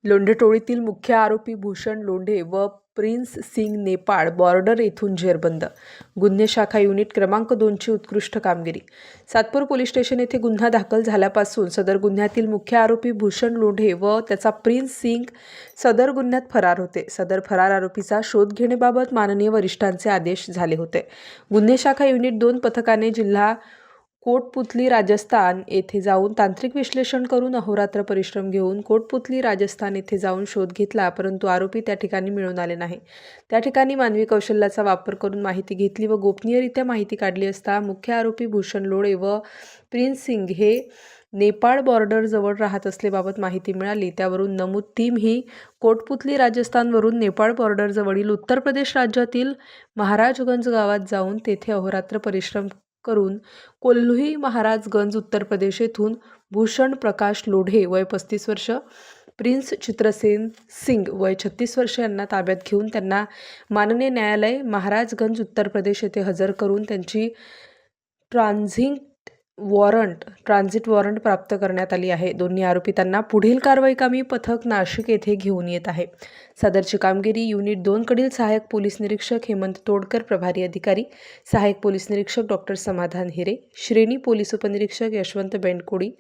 लोंढे मुख्य आरोपी भूषण लोंढे व प्रिन्स सिंग नेपाळ बॉर्डर येथून जेरबंद. गुन्हे शाखा युनिट क्रमांक 2ची उत्कृष्ट कामगिरी. सातपूर पोलीस स्टेशन येथे गुन्हा दाखल झाल्यापासून सदर गुन्ह्यातील मुख्य आरोपी भूषण लोंढे व त्याचा प्रिन्स सिंग सदर गुन्ह्यात फरार होते. सदर फरार आरोपीचा शोध घेण्याबाबत माननीय वरिष्ठांचे आदेश झाले होते. गुन्हे शाखा युनिट 2 पथकाने जिल्हा कोटपुतली राजस्थान येथे जाऊन तांत्रिक विश्लेषण करून अहोरात्र परिश्रम घेऊन कोटपुतली राजस्थान येथे जाऊन शोध घेतला, परंतु आरोपी त्या ठिकाणी मिळून आले नाही. त्या ठिकाणी मानवी कौशल्याचा वापर करून माहिती घेतली व गोपनीयरित्या माहिती काढली असता मुख्य आरोपी भूषण लोंढे व प्रिन्स सिंग हे नेपाळ बॉर्डर जवळ राहत असल्याबाबत माहिती मिळाली. त्यावरून नमूद टीम ही कोटपुतली राजस्थानवरून नेपाळ बॉर्डर जवळील उत्तर प्रदेश राज्यातील महाराजगंज गावात जाऊन तेथे अहोरात्र परिश्रम करून कोल्हुई महाराजगंज उत्तर प्रदेश येथून भूषण प्रकाश लोढे वय 35 वर्ष, प्रिन्स चित्रसेन सिंग वय 36 वर्ष यांना ताब्यात घेऊन त्यांना माननीय न्यायालय महाराजगंज उत्तर प्रदेश येथे हजर करून त्यांची ट्रान्झिट वॉरंट प्राप्त करण्यात आली आहे. दोन्ही आरोपितांना पुढील कारवाईकामी पथक नाशिक येथे घेऊन येत आहे. सदरची कामगिरी युनिट 2 कडील सहाय्यक पोलीस निरीक्षक हेमंत तोडकर, प्रभारी अधिकारी सहाय्यक पोलीस निरीक्षक डॉक्टर समाधान हिरे, श्रेणी पोलीस उपनिरीक्षक यशवंत बेंडकोडी,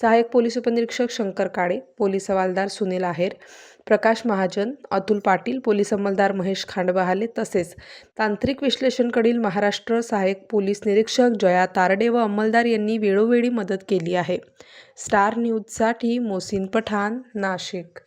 सहाय्यक पोलीस उपनिरीक्षक शंकर काळे, पोलीस हवालदार सुनील आहेर, प्रकाश महाजन, अतुल पाटील, पोलीस अंमलदार महेश खांडबहाले तसेच तांत्रिक विश्लेषणकडील महाराष्ट्र सहाय्यक पोलीस निरीक्षक जया तारडे व अंमलदार यांनी वेळोवेळी मदत केली आहे. स्टार न्यूजसाठी मोसीन पठाण, नाशिक.